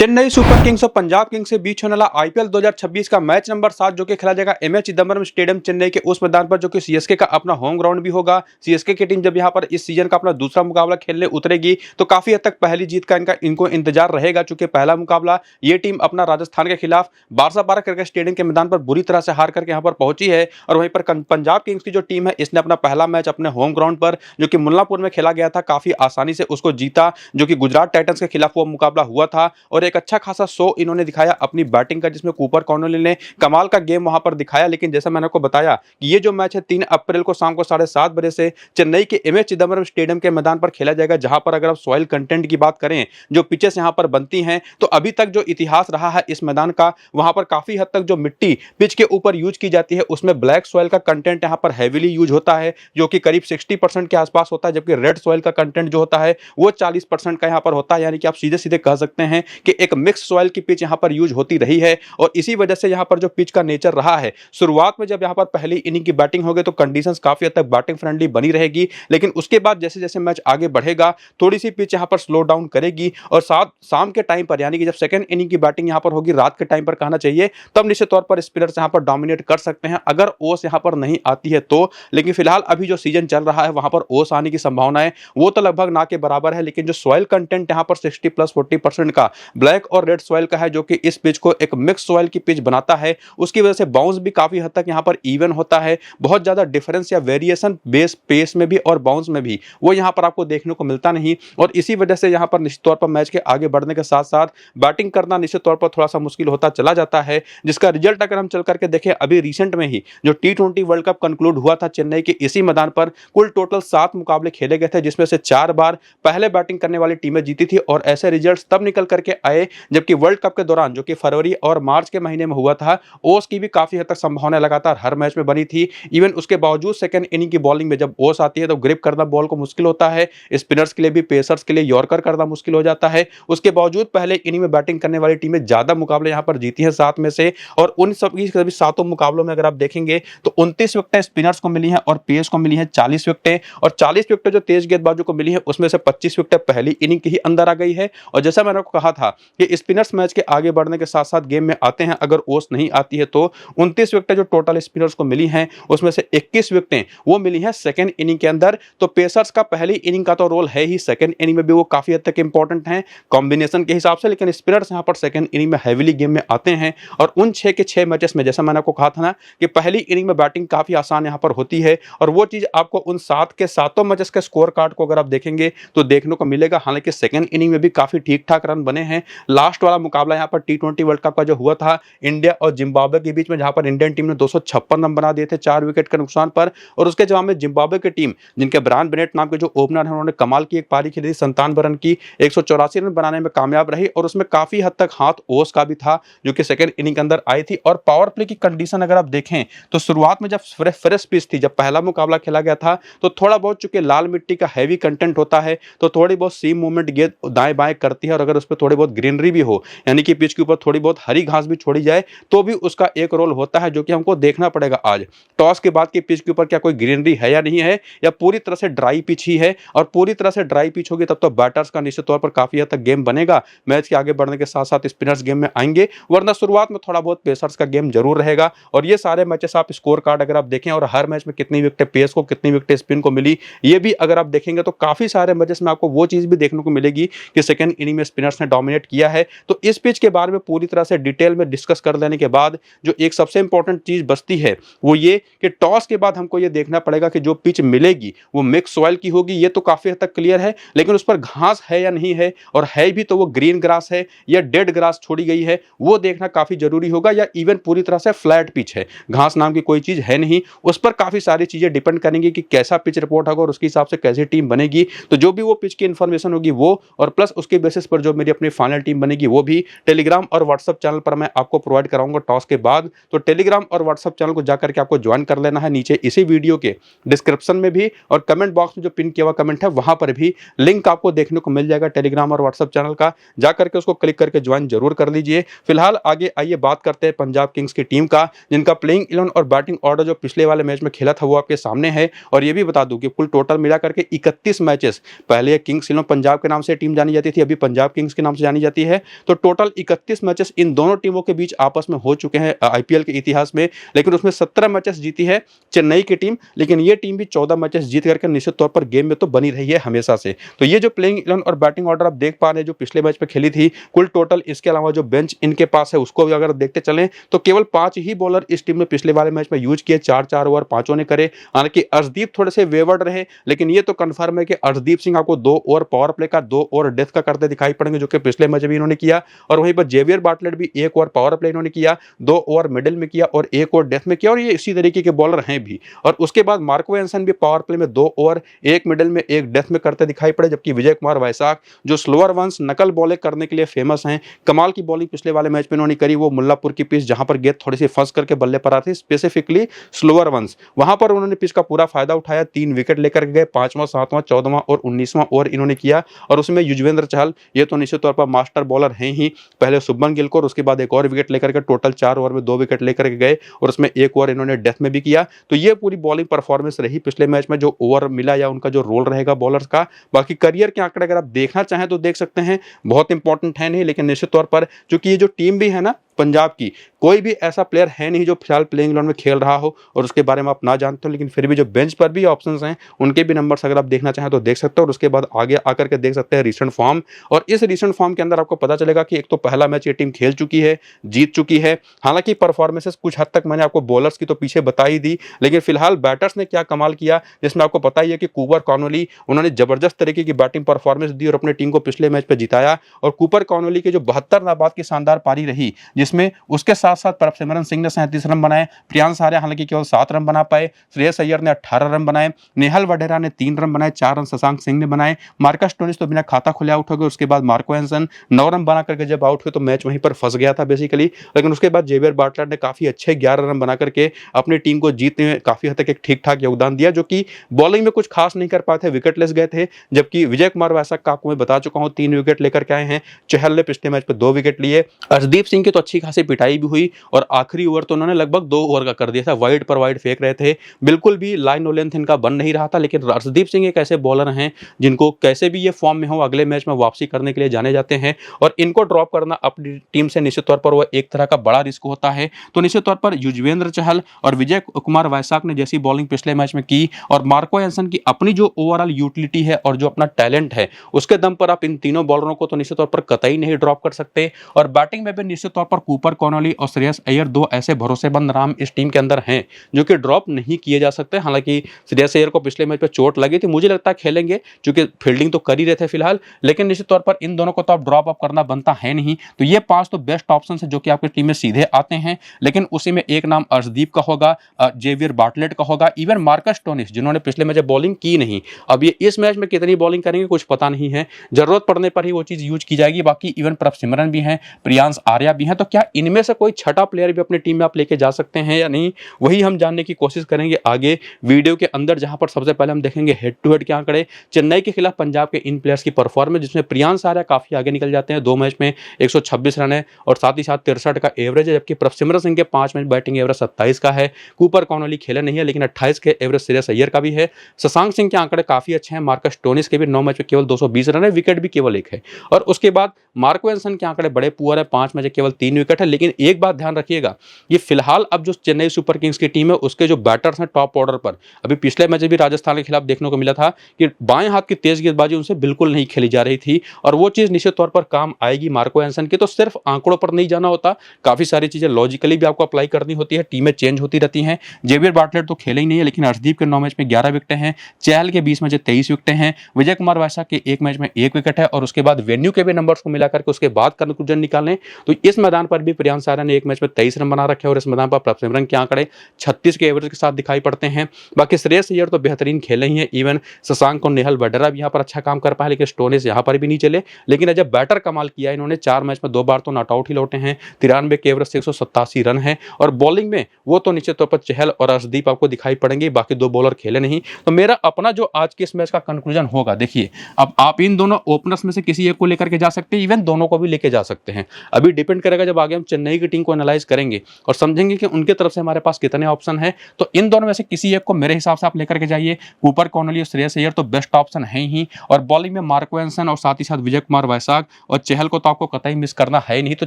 Chennai super Kings और Punjab Kings के बीच होने वाला आईपीएल 2026 का मैच नंबर 7 जो कि खेला जाएगा एमए चिदंबरम स्टेडियम चेन्नई के उस मैदान पर, जो कि सीएसके का अपना होम ग्राउंड भी होगा। सीएसके की टीम जब यहां पर इस सीजन का अपना दूसरा मुकाबला खेलने उतरेगी तो काफी हद तक पहली जीत का इनको इंतजार रहेगा, चूंकि पहला मुकाबला ये टीम अपना राजस्थान के खिलाफ बारसापारा क्रिकेट स्टेडियम के मैदान पर बुरी तरह से हार करके यहां पर पहुंची है। और वहीं पर पंजाब किंग्स की जो टीम है, इसने अपना पहला मैच अपने होम ग्राउंड पर जो कि मुल्लापुर में खेला गया था, काफी आसानी से उसको जीता, जो कि गुजरात टाइटंस के खिलाफ वो मुकाबला हुआ था। और एक अच्छा खासा शो इन्होंने दिखाया अपनी बैटिंग का, जिसमें कूपर कॉर्नवेल ने कमाल का गेम वहां पर दिखाया। लेकिन जैसा मैंने आपको बताया कि ये जो मैच है 3 अप्रैल को शाम को 7:30 बजे से चेन्नई के एमए चिदंबरम स्टेडियम के मैदान पर खेला जाएगा, जहां पर अगर आप सॉइल कंटेंट की बात करें, जो पिचेस यहां पर बनती हैं, तो अभी तक जो इतिहास रहा है इस मैदान का, वहां पर काफी हद तक जो मिट्टी पिच के ऊपर यूज की जाती है उसमें ब्लैक सॉइल का कंटेंट यहां पर हैवीली यूज होता है, जो कि करीब 60% के आसपास होता है, जबकि रेड सॉइल का कंटेंट जो होता है वो 40% का यहां पर होता है। यानी कि आप सीधे सीधे कह सकते हैं कि एक मिक्स सॉइल की पिच यहां पर यूज होती रही है। और इसी वजह से यहां पर जो पिच का नेचर रहा है, शुरुआत में जब यहां पर पहली इनिंग की बैटिंग होगी तो कंडीशंस काफी हद तक बैटिंग फ्रेंडली बनी रहेगी, लेकिन उसके बाद जैसे जैसे मैच आगे बढ़ेगा थोड़ी सी पिच यहां पर स्लो डाउन करेगी। और साथ शाम के टाइम पर, यानी कि जब सेकंड इनिंग की बैटिंग यहां पर होगी, रात के टाइम पर कहना चाहिए, तब निश्चित तौर पर स्पिनर्स यहां पर डोमिनेट कर सकते हैं अगर ओस यहां पर नहीं आती है तो। लेकिन फिलहाल अभी जो सीजन चल रहा है वहां पर ओस आने की संभावना है वो तो लगभग ना के बराबर है। लेकिन जो सॉइल कंटेंट यहां पर 60+40% का ब्लैक और रेड सॉइल का है, जो कि इस पिच को एक मिक्स सॉइल की पिच बनाता है, उसकी वजह से बाउंस भी काफी हद तक यहां पर इवन होता है। बहुत ज्यादा डिफरेंस या वेरिएशन बेस पेस में भी और बाउंस में भी वो यहां पर आपको देखने को मिलता नहीं। और इसी वजह से यहां पर निश्चित तौर पर मैच के आगे बढ़ने के साथ साथ बैटिंग करना निश्चित तौर पर थोड़ा सा मुश्किल होता चला जाता है, जिसका रिजल्ट अगर हम चल करके देखें, अभी रिसेंट में ही जो T20 वर्ल्ड कप कंक्लूड हुआ था चेन्नई के इसी मैदान पर, कुल टोटल 7 मुकाबले खेले गए थे, जिसमें से 4 बार पहले बैटिंग करने वाली टीमें जीती थी। और ऐसे रिजल्ट्स तब निकल करके आए जबकि वर्ल्ड कप के दौरान, जो कि फरवरी और मार्च के महीने में हुआ था, ओस की भी काफी हद तक संभावना लगातार हर मैच में बनी थी। इवन उसके बावजूद सेकंड इनिंग की बॉलिंग में जब ओस आती है तो ग्रिप करना बॉल को मुश्किल होता है, स्पिनर्स के लिए भी, पेसर्स के लिए यॉर्कर करना मुश्किल हो जाता है। उसके बावजूद पहले इनिंग में बैटिंग करने वाली टीमें ज्यादा मुकाबले यहां पर जीती हैं 7 में से। और उन सभी 7 मुकाबलों में अगर आप देखेंगे तो 29 विकेटें स्पिनर्स को मिली हैं और पेस को मिली हैं 40 विकेटें। और 40 विकेटें जो तेज गेंदबाजों को मिली है उसमें से 25 विकेटें पहली इनिंग के ही अंदर आ गई है। और जैसा मैंने आपको कहा था कि स्पिनर्स मैच के आगे बढ़ने के साथ साथ गेम में आते हैं, अगर ओस नहीं आती है तो 29 विकेटें जो टोटल स्पिनर्स को मिली हैं उसमें से 21 विकेटें वो मिली हैं सेकंड इनिंग के अंदर। तो पेसर्स का पहली इनिंग का तो रोल है ही, सेकंड इनिंग में भी वो काफी हद तक इंपॉर्टेंट है कॉम्बिनेशन के हिसाब से, लेकिन स्पिनर्स यहां पर सेकंड इनिंग में हैवीली गेम में आते हैं। और उन 6 के 6 मैचेस में जैसा मैंने आपको कहा था ना कि पहली इनिंग में बैटिंग काफी आसान यहां पर होती है, और वो चीज आपको उन 7 के 7 मैचेस के स्कोर कार्ड को अगर आप देखेंगे तो देखने को मिलेगा। हालांकि सेकंड इनिंग में भी काफी ठीक ठाक रन बने हैं। लास्ट वाला मुकाबला यहां पर T20 वर्ल्ड कप का जो हुआ था इंडिया और जिम्बाब्वे के बीच में, जहां पर इंडियन टीम ने 256 रन बना दिए थे 4 विकेट के नुकसान पर। और उसके जवाब में जिम्बाब्वे की टीम, जिनके ब्रायन बेनेट नाम के जो ओपनर हैं, उन्होंने कमाल की एक पारी खेली थी, 57 रन की, 184 रन बनाने में कामयाब रही। और उसमें काफी हद तक हाथ ओस का भी था, जो कि सेकंड इनिंग के अंदर आई थी। और पावर प्ले की कंडीशन अगर आप देखें तो शुरुआत में जब फ्रेश पिच थी, जब पहला मुकाबला खेला गया था, तो थोड़ा बहुत चूंकि लाल मिट्टी का हैवी कंटेंट होता है तो थोड़ी बहुत सीम मूवमेंट गेंद दाएं बाएं करती है। और अगर उस पर थोड़ी बहुत ग्रीनरी भी हो, यानी कि पिच के ऊपर थोड़ी बहुत हरी घास भी छोड़ी जाए, तो भी उसका एक रोल होता है, जो कि हमको देखना पड़ेगा आज टॉस के बाद की पिच के ऊपर क्या कोई ग्रीनरी है या नहीं है, या पूरी तरह से ड्राई पिच ही है। और पूरी तरह से ड्राई पिच होगी तब तो बैटर्स का निश्चित तौर पर काफी हद तक गेम बनेगा। मैच के आगे बढ़ने के साथ साथ स्पिनर्स गेम में आएंगे, वरना शुरुआत में थोड़ा बहुत पेसर्स का गेम जरूर रहेगा। और ये सारे मैचेस आप स्कोर कार्ड अगर आप देखें, और हर मैच में कितनी विकेट पेस को, कितनी विकेट स्पिन को मिली, ये भी अगर आप देखेंगे तो काफी सारे मैचेस में आपको वो चीज भी देखने को मिलेगी कि सेकंड इनिंग में स्पिनर्स ने डोमिनेट किया है। तो इस पिच के बारे में पूरी तरह से डिटेल में डिस्कस कर लेने के बाद जो एक सबसे इंपॉर्टेंट चीज बचती है वो ये कि टॉस के बाद हमको ये देखना पड़ेगा कि जो पिच मिलेगी वो मिक्स सॉइल की होगी। ये तो काफी हद तक क्लियर है, लेकिन उस पर घास है या नहीं है, और है भी तो वो ग्रीन ग्रास है या डेड ग्रास छोड़ी गई है, वो देखना काफी जरूरी होगा। या इवन पूरी तरह से फ्लैट पिच है, घास नाम की कोई चीज है नहीं, उस पर काफी सारी चीजें डिपेंड करेंगी कि कैसा पिच रिपोर्ट होगा और उसके हिसाब से कैसी टीम बनेगी। तो जो भी वो पिच की इंफॉर्मेशन होगी वो, और प्लस उसके बेसिस पर जो मेरी अपनी फाइनल टीम बनेगी वो भी टेलीग्राम और व्हाट्सएप चैनल पर मैं आपको प्रोवाइड कराऊंगा टॉस के बाद। तो टेलीग्राम और व्हाट्सएप चैनल को जाकर के आपको ज्वाइन कर लेना है। नीचे इसी वीडियो के डिस्क्रिप्शन में भी और कमेंट बॉक्स में जो पिन किया हुआ कमेंट है वहां पर भी लिंक आपको देखने को मिल जाएगा टेलीग्राम और व्हाट्सएप चैनल का, जाकर के उसको क्लिक करके ज्वाइन जरूर कर लीजिए। फिलहाल आगे आइए बात करते हैं पंजाब किंग्स की टीम का, जिनका प्लेइंग 11 और बैटिंग ऑर्डर जो पिछले वाले मैच में खेला था वो आपके सामने है। और ये भी बता दूं कि कुल टोटल मिला करके 31 मैचेस, पहले किंग्स 11 पंजाब के नाम से टीम जानी जाती थी, अभी पंजाब किंग्स के नाम से जानी जाती रहती है। तो टोटल 31 मैचेस इन दोनों टीमों के बीच आपस में हो चुके हैं आईपीएल के इतिहास में, लेकिन उसमें 17 मैचेस जीती है चेन्नई की टीम, लेकिन ये टीम भी 14 मैचेस जीत करके निश्चित तौर पर गेम में तो बनी रही है हमेशा से। तो ये जो प्लेइंग 11 और बैटिंग ऑर्डर आप देख पा रहे हैं जो पिछले मैच में खेली थी, कुल टोटल इसके अलावा जो बेंच इनके पास है उसको भी अगर देखते चलें तो केवल 5 ही बॉलर इस टीम ने पिछले वाले मैच में यूज किए, 4-4 ओवर पांचों ने करे। हालांकि अर्शदीप थोड़े से वेवर्ड रहे, लेकिन ये तो कंफर्म है कि अर्शदीप सिंह आपको 2 ओवर पावर प्ले का, 2 ओवर डेथ का करते दिखाई पड़ेंगे, जो कि पिछले मैच में इन्होंने किया। और वहीं पर जेवियर बार्टलेट भी 1 ओवर पावर प्ले इन्होंने किया, 2 ओवर मिडिल में किया और 1 ओवर डेथ में किया, और ये इसी तरीके के बॉलर हैं भी। और उसके बाद मार्को एंसन भी पावर प्ले में 2 ओवर, 1 मिडिल में 1 डेथ में करते दिखाई पड़े, जबकि विजय कुमार वैशाख जो स्लोअर वंस नकल बॉलिंग करने के लिए फेमस हैं, कमाल की बॉलिंग पिछले वाले मैच में इन्होंने करी। वो मुल्लापुर की पिच जहां पर गेंद थोड़ी सी फंस करके बल्ले पर आती, स्पेसिफिकली स्लोअर वंस, वहां पर उन्होंने पिच का पूरा फायदा उठाया, 3 विकेट लेकर गए, 5वां, 7वां, 14वां और 19वां ओवर इन्होंने किया। और उसमें युजवेंद्र चहल ये तो निश्चित तौर पर मास्टर बॉलर हैं ही, पहले शुभमन गिल को और उसके बाद एक और विकेट लेकर के टोटल 4 ओवर में 2 विकेट लेकर के गए, और उसमें 1 ओवर इन्होंने डेथ में भी किया। तो ये पूरी बॉलिंग परफॉर्मेंस रही पिछले मैच में, जो ओवर मिला या उनका जो रोल रहेगा बॉलर्स का। बाकी करियर के आंकड़े अगर आप देखना चाहें तो देख सकते हैं, बहुत इंपॉर्टेंट है नहीं, लेकिन निश्चित तौर पर क्योंकि ये जो टीम भी है ना पंजाब की, कोई भी ऐसा प्लेयर है नहीं जो फिलहाल प्लेइंग 11 में खेल रहा हो और उसके बारे में आप ना जानते हो, लेकिन फिर भी जो बेंच पर भी ऑप्शंस हैं उनके भी नंबर्स अगर आप देखना चाहें तो देख सकते हो, और उसके बाद आगे आकर के देख सकते हैं रिसेंट फॉर्म। और इस रिसेंट फॉर्म के अंदर आपको पता चलेगा कि एक तो पहला मैच ये टीम खेल चुकी है, जीत चुकी है। हालांकि परफॉर्मेंसेस कुछ हद तक मैंने आपको बॉलर्स की तो पीछे बता ही दी, लेकिन फिलहाल बैटर्स ने क्या कमाल किया, जिसमें आपको पता ही है कि कूपर कॉर्नली उन्होंने जबरदस्त तरीके की बैटिंग परफॉर्मेंस दी और अपनी टीम को पिछले मैच पर जिताया। और कूपर कॉर्नली के जो 72 नाबाद की शानदार पारी रही, जिसमें उसके साथ साथ प्रभसिमरन सिंह ने 37 रन बनाए, प्रियांश आर्या हालांकि केवल 7 रन बना पाए, श्रेयस अय्यर ने 18 रन बनाए, नेहल वडेरा ने 3 रन बनाए, 4 रन शशांक सिंह ने बनाए, मार्कस स्टोनिस तो बिना खाता खुले आउट हो गए। उसके बाद मार्को एंसन 9 रन बना करके जब आउट हुए तो मैच वहीं पर फंस गया था बेसिकली, लेकिन उसके बाद जेवियर बार्टलेट ने काफी अच्छे 11 रन बना करके अपनी टीम को जीतने में काफी हद तक एक ठीक ठाक योगदान दिया, जो कि बॉलिंग में कुछ खास नहीं कर पाए थे, विकेटलेस गए थे। जबकि विजय कुमार वैशाख का आपको मैं बता चुका हूं 3 विकेट लेकर के आए हैं, चहल ने पिछले मैच पे 2 विकेट लिए, अर्शदीप सिंह की तो अच्छी खासी पिटाई भी हुई, और आखिरी ओवर तो उन्होंने लगभग 2 ओवर का कर दिया था, वाइड पर वाइड फेंक रहे थे, बिल्कुल भी लाइन और लेंथ इनका बन नहीं रहा था। लेकिन अर्शदीप सिंह एक ऐसे बॉलर हैं जिनको कैसे भी ये फॉर्म में हो अगले मैच में वापसी करने के लिए जाने जाते हैं, और इनको ड्रॉप करना अपनी टीम से निश्चित तौर पर वो एक तरह का बड़ा रिस्क होता है। तो निश्चित तौर पर युजवेंद्र चहल और विजय कुमार वैशाख ने जैसी बॉलिंग पिछले मैच में की, और मार्को एंसन की अपनी जो ओवरऑल यूटिलिटी है और जो अपना टैलेंट है, उसके दम पर आप इन तीनों बॉलरों को तो निश्चित तौर पर कतई नहीं ड्रॉप कर सकते। और बैटिंग में भी निश्चित तौर पर कूपर कॉर्नली और श्रेयस अय्यर 2 ऐसे भरोसेमंद नाम इस टीम के अंदर हैं जो कि ड्रॉप नहीं किए जा सकते। हालांकि श्रेयस अय्यर को पिछले मैच पे चोट लगी थी, मुझे लगता है खेलेंगे क्योंकि फील्डिंग तो कर ही रहे थे फिलहाल, लेकिन निश्चित तौर पर इन दोनों को तो आप ड्रॉप अप करना बनता है नहीं। तो ये 5 तो बेस्ट ऑप्शन है जो कि आपकी टीम में सीधे आते हैं, लेकिन उसी में एक नाम अर्शदीप का होगा, जेवियर बार्टलेट का होगा, इवन मार्कस स्टोनिस जिन्होंने पिछले मैच बॉलिंग की नहीं, अब ये इस मैच में कितनी बॉलिंग करेंगे कुछ पता नहीं है, जरूरत पड़ने पर ही वो चीज यूज की जाएगी। बाकी इवन प्रभसिमरन भी हैं, प्रियांश आर्या भी हैं, तो क्या इनमें से कोई छठा प्लेयर भी अपनी टीम में आप लेके जा सकते हैं या नहीं, वही हम जानने की कोशिश करेंगे आगे वीडियो के अंदर, जहां पर सबसे पहले हम देखेंगे हेड टू हेड के आंकड़े चेन्नई के खिलाफ पंजाब के इन प्लेयर्स की परफॉर्मेंस, जिसमें प्रियांश आर्या काफी आगे निकल जाते हैं, 2 मैच में 126 रन है और साथ ही साथ 63 का एवरेज है, जबकि प्रभसिमरन सिंह के 5 मैच बैटिंग एवरेज 27 का है, कूपर कॉर्नली खेले नहीं है लेकिन 28 के एवरेज श्रेयस अय्यर का भी है, शशांक सिंह के आंकड़े काफी अच्छे हैं, मार्कस स्टोनिस के भी 9 मैच में केवल 220 रन है, विकेट भी केवल 1 है, और उसके बाद मार्को एंसन के आंकड़े बड़े पुअर है, 5 मैच केवल 3 विकेट है। लेकिन एक बात ध्यान रखिएगा, ये फिलहाल अब जो चेन्नई सुपर किंग्स की टीम है उसके जो बैटर्स हैं टॉप ऑर्डर पर, अभी पिछले मैच भी राजस्थान के खिलाफ देखने को मिला था कि बाएं हाथ की तेज गेंदबाजी उनसे बिल्कुल नहीं खेली जा रही थी, और वो चीज निश्चित तौर पर काम आएगी मार्को एंसन की। तो सिर्फ आंकड़ों पर नहीं जाना होता, काफी सारी चीजें लॉजिकली भी आपको अप्लाई करनी होती है, टीमें चेंज होती रहती हैं। जेवियर बार्टलेट तो खेले ही नहीं है, लेकिन अर्शदीप के 9 मैच में 11 विकेट हैं, चहल के 20 मैच 23 विकेट हैं, विजय कुमार वैशाख के 1 मैच में 1 विकेट है, और उसके बाद वेन्यू के भी नंबर्स को मिलाकर के उसके बाद कंक्लूजन निकालें तो इस मैदान पर भी प्रियांश आर्या ने 1 मैच में 23 रन बना रखे, और इस मैदान पर प्रभसिमरन के आंकड़े 36 के एवरेज के साथ दिखाई पड़ते हैं। बाकी श्रेयस अय्यर तो बेहतरीन खेले ही हैं, इवन शशांक और नेहल वडेरा भी यहाँ पर अच्छा काम कर पाए, लेकिन स्टोनिस यहाँ पर भी नहीं चले। लेकिन जब बैटर कमाल किया इन्होंने, 4 मैच में 2 बार तो नॉट आउट ही लौटे हैं, 93 के एवरेज से 187 रन है, और बॉलिंग में वो तो निश्चित तौर पर चहल और अर्शदीप आपको दिखाई पड़ेंगे, बाकी 2 बॉलर खेले नहीं। तो मेरा अपना जो आज के इस मैच का कंक्लूजन होगा, देखिए अब आप इन दोनों ओपनर्स में से किसी एक को लेकर के जा सकते हैं, इवन दोनों को भी लेके जा सकते हैं, अभी डिपेंड करेगा जब आगे हम चेन्नई की टीम को एनालाइज करेंगे और समझेंगे कि उनके तरफ से हमारे पास कितने ऑप्शन है। तो इन दोनों में से किसी एक को मेरे हिसाब से आप लेकर के जाइए। कूपर कॉनली और श्रेयस अय्यर तो बेस्ट ऑप्शन है ही, और बॉलिंग में मार्को एंसन और साथ ही साथ विजय कुमार वैशाख और चहल को तो आपको कतई मिस करना है नहीं। तो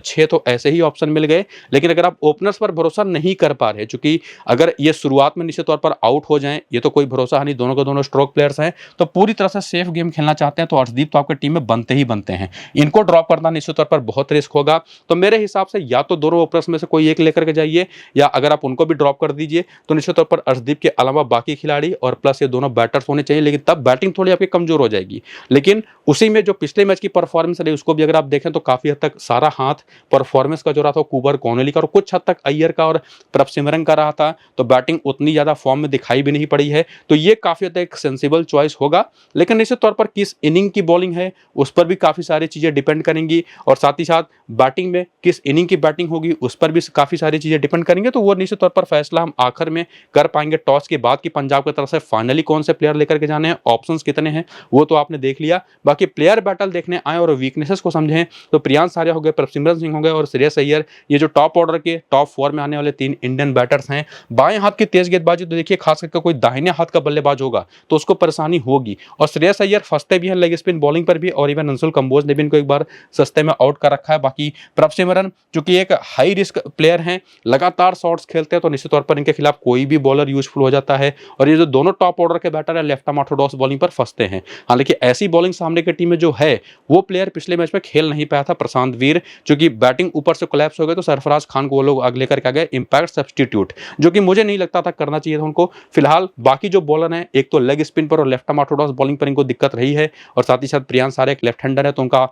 6 तो ऐसे ही ऑप्शन मिल गए। लेकिन अगर आप ओपनर्स पर भरोसा नहीं कर पा रहे, क्योंकि अगर ये शुरुआत में निश्चित तौर पर आउट हो जाएं, ये तो कोई भरोसा नहीं, दोनों के दोनों स्ट्रोक प्लेयर्स हैं, तो पूरी तरह से सेफ गेम खेलना चाहते हैं तो अर्शदीप तो आपकी टीम में बनते ही बनते हैं। इनको ड्रॉप करना निश्चित तौर पर बहुत रिस्क होगा। तो मेरे हिसाब से या तो दोनों ओपनर्स में से कोई एक लेकर के जाइए, या अगर आप उनको भी ड्रॉप कर दीजिए तो निश्चित तौर पर अर्शदीप के अलावा बाकी खिलाड़ी और प्लस ये दोनों बैटर्स होने चाहिए। लेकिन तब बैटिंग थोड़ी आपकी कमजोर हो जाएगी। लेकिन उसी में जो पिछले मैच की परफॉर्मेंस रही उसको भी अगर आप देखें तो काफी हद तक सारा हाथ परफॉर्मेंस का जो रहा था कूपर कॉनली का और कुछ हद तक अय्यर का और प्रभसिमरन का रहा था। तो बैटिंग उतनी ज्यादा फॉर्म में दिखाई भी नहीं पड़ी है। तो ये काफी हद तक एक सेंसिबल चॉइस होगा। लेकिन निश्चित तौर पर किस इनिंग की बॉलिंग है उस पर भी काफी सारी चीजें डिपेंड करेंगी, और साथ ही साथ बैटिंग में किस इनिंग की बैटिंग होगी उस पर भी काफी सारी चीजें डिपेंड करेंगे। तो वो निश्चित तौर पर फैसला हम आखिर में कर पाएंगे टॉस के बाद कि पंजाब की तरफ से फाइनली कौन से प्लेयर लेकर के जाने हैं, ऑप्शंस कितने हैं वो तो आपने देख लिया। बाकी प्लेयर बैटल देखने आए और वीकनेसेस को समझें तो प्रियांश आर्या हो गए, प्रभसिमरन सिंह हो गए और श्रेयस अय्यर, ये जो टॉप ऑर्डर के टॉप 4 में आने वाले 3 इंडियन बैटर्स हैं। बाएं हाथ की तेज गेंदबाजी तो देखिए, खास करके कोई दाहिने हाथ का बल्लेबाज होगा तो उसको परेशानी होगी। और श्रेयस अय्यर फंसते भी हैं लेग स्पिन बॉलिंग पर भी, और इवन अंशुल कंबोज ने भी इनको एक बार सस्ते में आउट कर रखा है। बाकी प्रभसिमरन जो कि एक हाई रिस्क प्लेयर हैं, लगातार शॉट्स खेलते हैं, तो निश्चित तौर पर इनके खिलाफ कोई भी बॉलर यूजफुल हो जाता है। और ये जो दोनों टॉप ऑर्डर के बैटर है लेफ्ट आर्म ऑर्थोडॉक्स बॉलिंग पर फंसते हैं। हालांकि ऐसी बॉलिंग सामने की टीम में जो है वो प्लेयर पिछले मैच में खेल नहीं पाया था, प्रशांत वीर, जो कि बैटिंग ऊपर से कोलैप्स हो गए तो सरफराज खान को वो लोग आगे लेकर के आ गए इंपैक्ट सब्स्टिट्यूट, जो कि मुझे नहीं लगता था करना चाहिए था उनको। फिलहाल बाकी जो बॉलर हैं, एक तो लेग स्पिन पर और लेफ्ट आर्म ऑर्थोडॉक्स बॉलिंग पर इनको दिक्कत रही है, और साथ ही साथ प्रियांश आर्या एक लेफ्ट हैंडर है तो उनका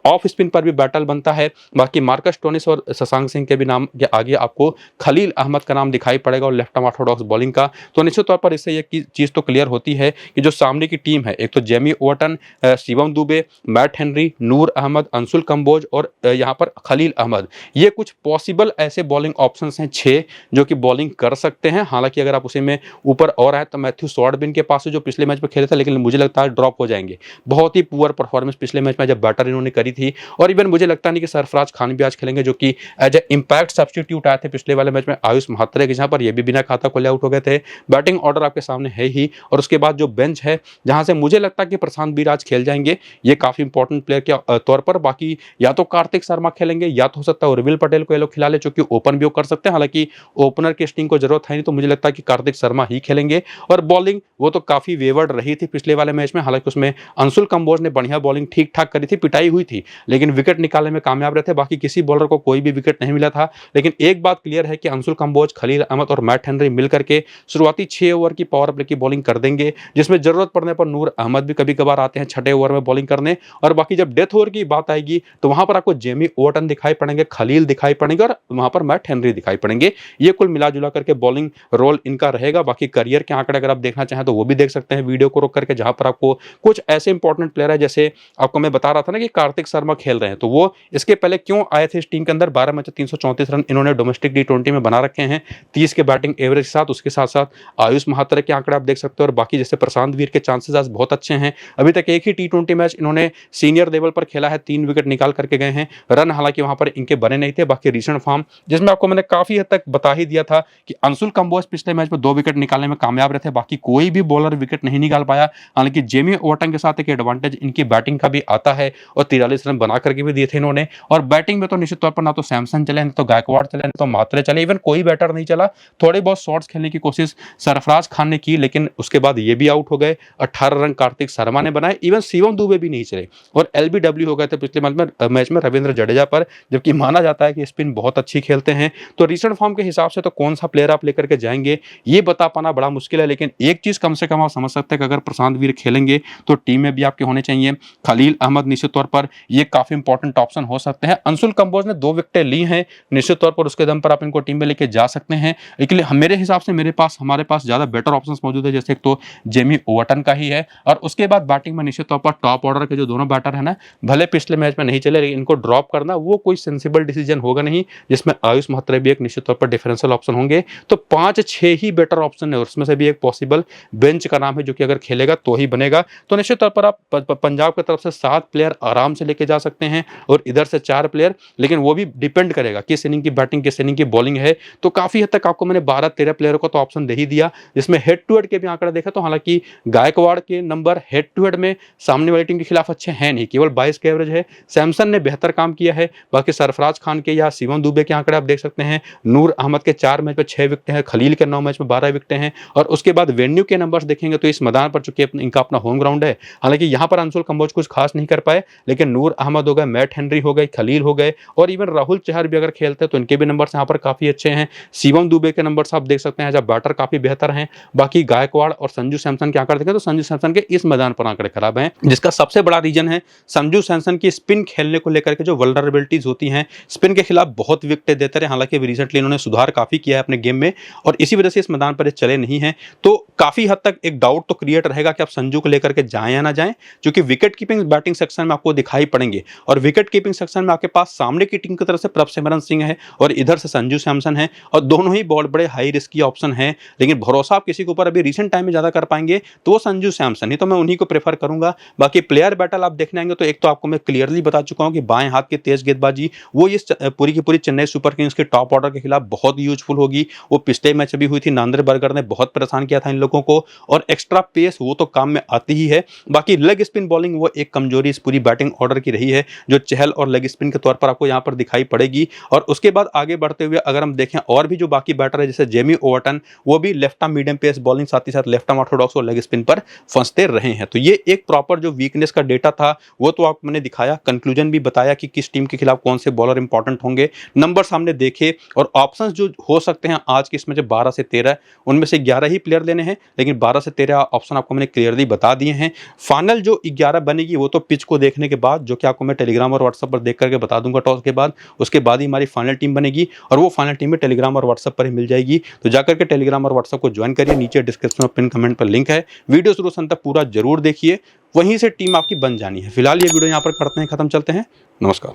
ऑफ स्पिन पर भी बैटल बनता है। बाकी मार्कस स्टोनिस और शशांक सिंह के भी नाम के आगे आपको खलील अहमद का नाम दिखाई पड़ेगा और लेफ्ट आर्म ऑर्थोडॉक्स बॉलिंग का। तो निश्चित तौर पर इससे ये चीज तो क्लियर होती है कि जो सामने की टीम है, एक तो Jamie Overton, Shivam Dube, Matt Henry, Noor Ahmad, Anshul Kamboj और यहाँ पर खलील अहमद, ये कुछ पॉसिबल ऐसे बॉलिंग ऑप्शंस हैं 6 जो कि बॉलिंग कर सकते हैं। हालांकि अगर आप उसी में ऊपर और आए तो मैथ्यू सॉर्डबिन के पास जो पिछले मैच में खेले थे, लेकिन मुझे लगता है ड्रॉप हो जाएंगे। बहुत ही पुअर परफॉर्मेंस पिछले मैच में जब बैटर इन्होंने करी थी। और इवन मुझे लगता नहीं कि सरफराज खान भी आज खेलेंगे, जो कि एज ए इंपैक्ट सब्स्टिट्यूट आए थे पिछले वाले मैच में आयुष महात्रे के, जहां पर ये भी बिना खाता खोले आउट हो गए थे। बैटिंग ऑर्डर आपके सामने है ही, और उसके बाद जो बेंच है जहां से मुझे लगता है कि प्रशांत वीर आज खेल जाएंगे, ये काफी इंपॉर्टेंट प्लेयर के तौर पर। बाकी या तो कार्तिक शर्मा खेलेंगे या तो हो सकता है उर्विल पटेल को ये लोग खिला ले, जो कि ओपन भी कर सकते हैं। हालांकि ओपनर की स्टिंग को जरूरत है नहीं, तो मुझे लगता है कि कार्तिक शर्मा ही खेलेंगे। और बॉलिंग वो तो काफी वेवर्ड रही थी पिछले वाले मैच में, हालांकि उसमें अंशुल कंबोज ने बढ़िया बॉलिंग ठीक ठाक करी थी, पिटाई हुई थी, लेकिन विकेट निकालने में कामयाब रहे थे। बाकी किसी बॉलर को कोई भी विकेट नहीं मिला था। लेकिन एक बात क्लियर है कि अंशुल कंबोज, खलील अहमद और मैट हेनरी मिलकर के शुरुआती 6 ओवर की पावर प्ले की बॉलिंग कर देंगे, जिसमें जरूरत पड़ने पर नूर अहमद भी कभी कभार आते हैं 6ठे ओवर में बॉलिंग करने। और बाकी जब डेथ ओवर की बात आएगी तो वहां पर आपको जेमी ओवरटन दिखाई पड़ेंगे, खलील दिखाई पड़ेंगे और वहां पर मैट हेनरी दिखाई पड़ेंगे। ये कुल मिला जुला करके बॉलिंग रोल इनका रहेगा। बाकी करियर के आंकड़े अगर आप देखना चाहें तो वो भी देख सकते हैं वीडियो को रोक करके, जहां पर आपको कुछ ऐसे इंपॉर्टेंट प्लेयर है, जैसे आपको मैं बता रहा था ना कि कार्तिक शर्मा खेल रहे हैं, तो वो इसके पहले क्यों आए थे इस टीम के अंदर। 12 मैच 334 रन इन्होंने डोमेस्टिक T20 में बना रखे हैं, 30 के बैटिंग एवरेज के साथ। उसके साथ साथ आयुष महात्रे के आंकड़े आप देख सकते हो, और बाकी जैसे प्रशांत वीर के चांसेस आज बहुत अच्छे हैं। अभी तक एक ही T20 मैच इन्होंने सीनियर लेवल पर खेला है, 3 विकेट निकाल करके गए हैं। रन हालांकि वहां पर इनके बने नहीं थे। बाकी रीसेंट फॉर्म जिसमें आपको मैंने काफी हद तक बता ही दिया था कि अंशुल कंबोज पिछले मैच में 2 विकेट निकालने में कामयाब रहे थे, बाकी कोई भी बॉलर विकेट नहीं निकाल पाया। हालांकि जेमी ओवरटन के साथ एक एडवांटेज इनकी बैटिंग का भी आता है, और 43 रन बना करके भी दिए थे इन्होंने। और बैटिंग में तो निश्चित तौर पर ना तो सैमसन चले, ना तो गायकवाड़ चले, ना तो मात्रे चले, इवन कोई बैटर नहीं चला। थोड़ी बहुत शॉट्स खेलने की कोशिश सरफराज खान ने की, लेकिन उसके बाद ये भी आउट हो गए। 18 रन कार्तिक शर्मा ने बनाए, इवन शिवम दुबे भी नहीं चले, और LBW हो गए थे पिछले मैच में रविंद्र जडेजा पर, जबकि माना जाता है कि स्पिन बहुत अच्छी खेलते हैं। तो रिसेंट फॉर्म के हिसाब से तो कौन सा प्लेयर आप लेकर के जाएंगे ये बता पाना बड़ा मुश्किल है। लेकिन एक चीज कम से कम आप समझ सकते हैं कि अगर प्रशांत वीर खेलेंगे तो टीम में भी आपके होने चाहिए खलील अहमद, निश्चित तौर पर ये काफी इंपॉर्टेंट ऑप्शन हो सकते हैं। अंशुल कंबोज ने 2 विकेटें ली हैं, निश्चित तौर पर उसके दम पर आप इनको टीम में लेके जा सकते हैं। लेकिन मेरे हिसाब से हमारे पास ज्यादा बेटर ऑप्शंस मौजूद है, जैसे एक तो जेमी ओवरटन का ही है, और उसके बाद बैटिंग में निश्चित तौर पर टॉप ऑर्डर के जो दोनों बैटर है ना, भले पिछले मैच में नहीं चले, लेकिन इनको ड्रॉप करना वो कोई सेंसिबल डिसीजन होगा नहीं, जिसमें आयुष महात्रे भी एक निश्चित तौर पर डिफरेंशियल ऑप्शन होंगे। तो 5-6 ही बेटर ऑप्शन है, और उसमें से भी एक पॉसिबल बेंच का नाम है, जो कि अगर खेलेगा तो ही बनेगा। तो निश्चित तौर पर आप पंजाब की तरफ से 7 प्लेयर आराम से लेके जा सकते हैं और इधर से 4 प्लेयर, लेकिन वो भी डिपेंड करेगा किस इनिंग की बैटिंग किस इनिंग की बॉलिंग है। तो काफ़ी हद तक आपको मैंने 12-13 प्लेयरों को तो ऑप्शन दे ही दिया, जिसमें हेड टू हेड के भी आंकड़ा देखा तो हालांकि गायकवाड़ के नंबर हेड टू हेड में सामने वाली टीम के खिलाफ अच्छे हैं नहीं, केवल 22 के एवरेज है। सैमसन ने बेहतर काम किया है। बाकी सरफराज खान के या शिवम दुबे के आंकड़े आप देख सकते हैं। नूर अहमद के 4 मैच में 6 विकेटें हैं, खलील के 9 मैच में 12 विकेटें हैं। और उसके बाद वेन्यू के नंबर्स देखेंगे तो इस मैदान पर चूंकि इनका अपना होम ग्राउंड है, हालांकि यहाँ पर अंशुल कंबोज कुछ खास नहीं कर पाए, लेकिन नूर अहमद हो गए, मैट हेनरी हो गए, खलील हो गए और इवन राहुल चहर भी अगर खेलते हैं तो इनके भी नंबर्स यहाँ पर काफी अच्छे हैं। शिवम दुबे के नंबर्स आप देख सकते हैं जब बैटर काफी बेहतर हैं। बाकी गायकवाड़ और संजू सैमसन के आंकड़े देखें तो संजू सैमसन के इस मैदान पर आंकड़े खराब हैं, जिसका सबसे बड़ा रीजन है संजू सैमसन की स्पिन खेलने को लेकर के जो वल्नरेबिलिटीज होती हैं, स्पिन के खिलाफ बहुत विकेटें देते रहे। हालांकि रिसेंटली इन्होंने सुधार काफी किया है अपने गेम में और इसी वजह से इस मैदान पर चले नहीं हैं। तो काफी हद तक एक डाउट तो क्रिएट रहेगा कि आप संजू को लेकर के जाएं या ना जाएं, क्योंकि विकेट कीपिंग बैटिंग सेक्शन में आपको दिखाई पड़ेंगे और विकेट कीपिंग सेक्शन में आपके पास सामने की टीम की तरफ से प्रभसिमरन सिंह है और इधर से संजू सैमसन है और दोनों ही बहुत बड़े हाई रिस्की ऑप्शन हैं। लेकिन भरोसा आप किसी के ऊपर अभी रिसेंट टाइम में ज्यादा कर पाएंगे तो वो संजू सैमसन ही, तो मैं उन्हीं को प्रेफर करूंगा। बाकी प्लेयर बैटल आप देखने आएंगे तो एक तो आपको मैं क्लियरली बता चुका हूं कि बाएं हाथ की तेज गेंदबाजी वो इस पूरी की पूरी चेन्नई सुपर किंग्स के टॉप ऑर्डर के खिलाफ बहुत यूजफुल होगी। वो पिछले मैच भी हुई थी, नांदर बर्गर ने बहुत परेशान किया था इन लोगों को और एक्स्ट्रा पेस वो तो काम में आती ही है। बाकी लेग स्पिन बॉलिंग वो एक कमजोरी इस पूरी बैटिंग ऑर्डर की रही है, जो चहल और लेग स्पिन के तौर पर आपको यहां पर दिखाई पड़ेगी। और उसके बाद आगे बढ़ते हुए अगर हम देखें और भी जो बाकी बैटर है जैसे जेमी ओवरटन, वो भी left arm medium pace bowling साथ ही साथ लेफ्ट आर्म ऑर्थोडॉक्स और लेग स्पिन पर फंसते रहे हैं। तो ये एक प्रॉपर जो वीकनेस का डेटा था वो तो आपको मैंने दिखाया, कंक्लूजन भी बताया कि किस टीम के खिलाफ कौन से बॉलर इंपॉर्टेंट होंगे, नंबर सामने देखे और ऑप्शंस जो हो सकते हैं आज के इसमें जो 12 से 13 उनमें से 11 ही प्लेयर लेने हैं, लेकिन 12 से 13 ऑप्शन आपको मैंने क्लियरली बता दिए हैं। फाइनल जो 11 बनेगी वो तो पिच को देखने के बाद, जो कि आपको मैं टेलीग्राम और व्हाट्सएप पर देख करके बता दूंगा टॉस के बाद, उसके बाद ही हमारी फाइनल टीम बनेगी और वो फाइनल टीम में टेलीग्राम और व्हाट्सएप पर ही मिल जाएगी। तो जाकर के टेलीग्राम और व्हाट्सएप को ज्वाइन करिए, नीचे डिस्क्रिप्शन में पिन कमेंट पर लिंक है, वीडियो शुरू से अंत तक पूरा जरूर देखिए, वहीं से टीम आपकी बन जानी है। फिलहाल ये वीडियो यहाँ पर करते हैं खत्म, चलते हैं, नमस्कार।